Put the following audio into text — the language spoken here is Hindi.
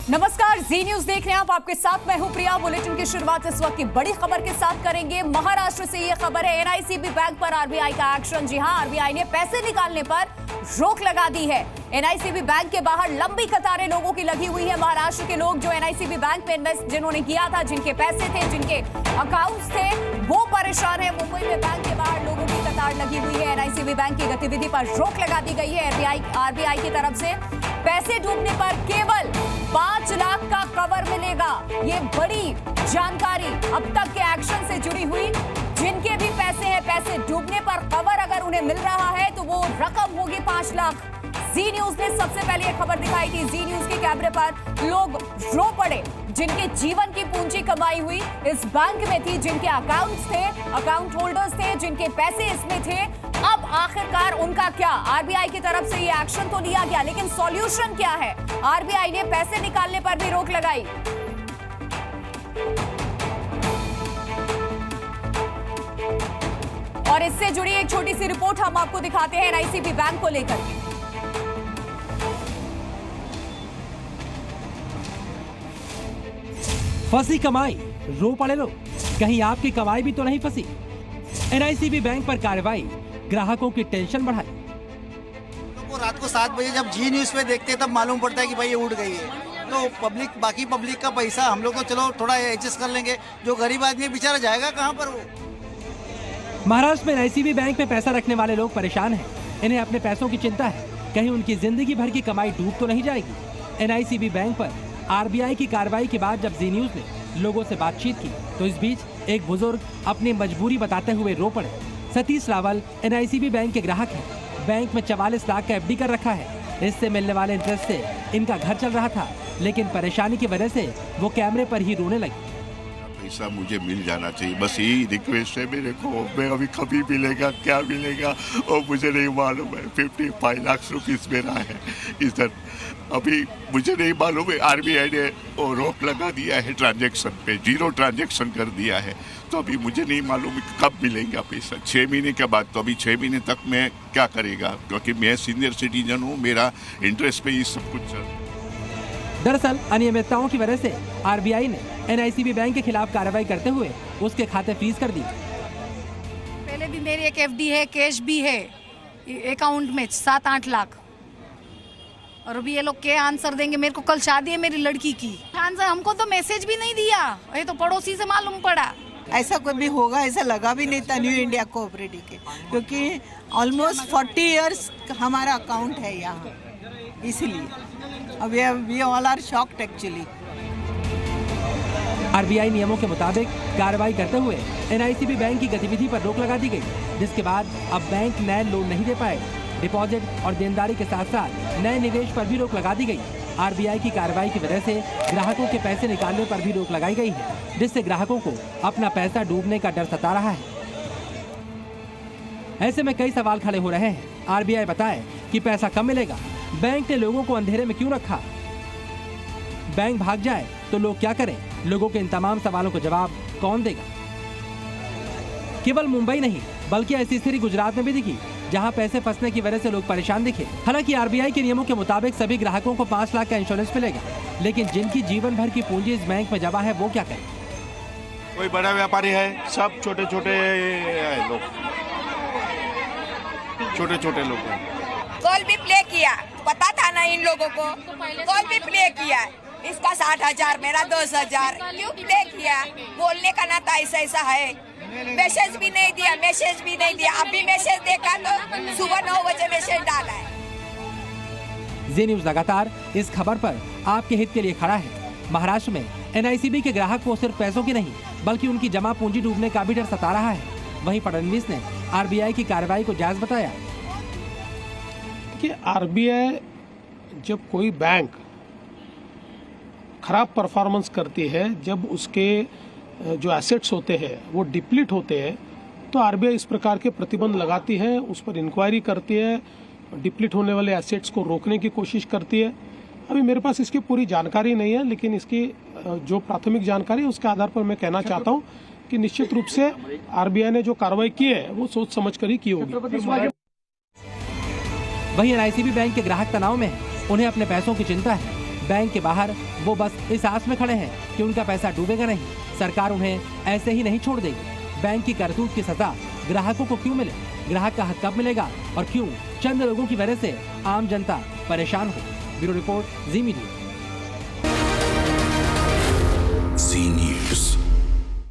नमस्कार, जी न्यूज देख रहे हैं आप। आपके साथ मैं हूं प्रिया। बुलेटिन की शुरुआत इस वक्त की बड़ी खबर के साथ करेंगे। महाराष्ट्र से ये खबर है, एनआईसीबी बैंक पर आरबीआई का एक्शन। जी हां, आरबीआई ने पैसे निकालने पर रोक लगा दी है। एनआईसीबी बैंक के बाहर लंबी कतारें लोगों की लगी हुई है। महाराष्ट्र के लोग जो एनआईसीबी बैंक में इन्वेस्ट जिन्होंने किया था, जिनके पैसे थे, जिनके अकाउंट्स थे, वो परेशान है। मुंबई में बैंक के बाहर लोगों की कतार लगी हुई है। एनआईसीबी बैंक की गतिविधि पर रोक लगा दी गई है आरबीआई की तरफ से। पैसे डूबने पर केवल 5 लाख का कवर मिलेगा। ये बड़ी जानकारी अब तक के एक्शन से जुड़ी हुई। जिनके भी पैसे हैं, पैसे डूबने पर कवर अगर उन्हें मिल रहा है तो वो रकम होगी 5 लाख। जी न्यूज ने सबसे पहले ये खबर दिखाई थी। जी न्यूज के कैमरे पर लोग रो पड़े जिनके जीवन की पूंजी कमाई हुई इस बैंक में थी, जिनके अकाउंट्स थे, अकाउंट होल्डर्स थे, जिनके पैसे इसमें थे। अब आखिरकार उनका क्या? आरबीआई की तरफ से ये एक्शन तो लिया गया, लेकिन सॉल्यूशन क्या है? आरबीआई ने पैसे निकालने पर भी रोक लगाई। और इससे जुड़ी एक छोटी सी रिपोर्ट हम आपको दिखाते हैं एनआईसीबी बैंक को लेकर। फंसी कमाई, रो पड़े लोग, कहीं आपकी कमाई भी तो नहीं फंसी। एनआईसीबी बैंक पर कार्रवाई, ग्राहकों की टेंशन बढ़ाई। तो रात को 7 बजे जब जी न्यूज पे देखते हैं तब मालूम पड़ता है कि भाई ये उड़ गई है। तो बाकी पब्लिक का पैसा हम लोग तो चलो थोड़ा एडजस्ट कर लेंगे, जो गरीब आदमी बेचारा जाएगा कहाँ पर वो। महाराष्ट्र में एनआईसीबी बैंक में पैसा रखने वाले लोग परेशान हैं। इन्हें अपने पैसों की चिंता है, कहीं उनकी जिंदगी भर की कमाई डूब तो नहीं जाएगी। एनआईसीबी बैंक पर आरबीआई की कार्रवाई के बाद जब जी न्यूज ने लोगों से बातचीत की तो इस बीच एक बुजुर्ग अपनी मजबूरी बताते हुए रो पड़े। सतीश रावल एनआईसीबी बैंक के ग्राहक हैं। बैंक में 44 लाख का एफडी कर रखा है। इससे मिलने वाले इंटरेस्ट से इनका घर चल रहा था, लेकिन परेशानी की वजह से वो कैमरे पर ही रोने लगे। पैसा मुझे मिल जाना चाहिए, बस यही रिक्वेस्ट है मेरे को। मैं अभी कभी मिलेगा, क्या मिलेगा और मुझे नहीं मालूम है। 55 लाख रुपीस मेरा है इधर, अभी मुझे नहीं मालूम है। आरबीआई ने वो रोक लगा दिया है ट्रांजैक्शन पे, 0 ट्रांजैक्शन कर दिया है। तो अभी मुझे नहीं मालूम कब मिलेगा पैसा। 6 महीने के बाद, तो अभी 6 महीने तक मैं क्या करेगा, क्योंकि मैं सीनियर सिटीजन हूँ, मेरा इंटरेस्ट पे ही सब कुछ चल। दरअसल अनियमितताओं की वजह से आरबीआई ने एनआईसीबी बैंक के खिलाफ कार्रवाई करते हुए उसके खाते फ्रीज कर दिए। पहले भी मेरी एक एफडी है, कैश भी है अकाउंट में 7-8 लाख। और अभी ये लोग क्या आंसर देंगे? मेरे को कल शादी है मेरी लड़की की, आंसर हमको तो मैसेज भी नहीं दिया, ये तो पड़ोसी से मालूम पड़ा। ऐसा कभी होगा ऐसा लगा भी नहीं था न्यू इंडिया कोऑपरेटिव के, क्योंकि ऑलमोस्ट 40 इयर्स हमारा अकाउंट है यहाँ, इसलिए अब we all are shocked actually. RBI नियमों के मुताबिक कार्रवाई करते हुए एनआईसीबी बैंक की गतिविधि पर रोक लगा दी गई, जिसके बाद अब बैंक नए लोन नहीं दे पाएगा। डिपॉजिट और देनदारी के साथ साथ नए निवेश पर भी रोक लगा दी गई। आरबीआई की कार्रवाई की वजह से ग्राहकों के पैसे निकालने पर भी रोक लगाई गई है, जिससे ग्राहकों को अपना पैसा डूबने का डर सता रहा है। ऐसे में कई सवाल खड़े हो रहे हैं। आरबीआई बताए कि पैसा कब मिलेगा, बैंक ने लोगों को अंधेरे में क्यों रखा, बैंक भाग जाए तो लोग क्या करें? लोगों के इन तमाम सवालों का जवाब कौन देगा? केवल मुंबई नहीं बल्कि ऐसी स्थिति गुजरात में भी दिखी, जहां पैसे फंसने की वजह से लोग परेशान दिखे। हालांकि आरबीआई के नियमों के मुताबिक सभी ग्राहकों को 5 लाख का इंश्योरेंस मिलेगा, लेकिन जिनकी जीवन भर की पूंजी इस बैंक में जमा है वो क्या करें? कोई बड़ा व्यापारी है, सब छोटे छोटे लोग हैं। कॉल भी प्ले किया, पता था ना इन लोगों को, कॉल भी प्ले किया। इसका 60,000 मेरा 10,000, क्यों प्ले किया? बोलने का ना था ऐसा है। मैसेज भी नहीं दिया। अभी मैसेज देखा तो सुबह 9 बजे मैसेज डाला है। जी न्यूज लगातार इस खबर पर आपके हित के लिए खड़ा है। महाराष्ट्र में एनआईसीबी के ग्राहक को सिर्फ पैसों की नहीं बल्कि उनकी जमा पूंजी डूबने का भी डर सता रहा है। वहीं फडणवीस ने आरबीआई की कार्रवाई को जायज बताया कि आरबीआई जब कोई बैंक खराब परफॉर्मेंस करती है, जब उसके जो एसेट्स होते हैं वो डिप्लीट होते हैं, तो आरबीआई इस प्रकार के प्रतिबंध लगाती है, उस पर इंक्वायरी करती है, डिप्लीट होने वाले एसेट्स को रोकने की कोशिश करती है। अभी मेरे पास इसकी पूरी जानकारी नहीं है, लेकिन इसकी जो प्राथमिक जानकारी है उसके आधार पर मैं कहना चाहता हूं कि निश्चित रूप से आरबीआई ने जो कार्रवाई की है वो सोच समझ कर ही की होगी। वहीं एनआईसीबी बैंक के ग्राहक तनाव में हैं, उन्हें अपने पैसों की चिंता है। बैंक के बाहर वो बस इस आस में खड़े हैं कि उनका पैसा डूबेगा नहीं, सरकार उन्हें ऐसे ही नहीं छोड़ देगी। बैंक की करतूत की सजा ग्राहकों को क्यों मिले, ग्राहक का हक कब मिलेगा और क्यों चंद लोगों की वजह से आम जनता परेशान हो। ब्यूरो रिपोर्ट, जी मीडिया।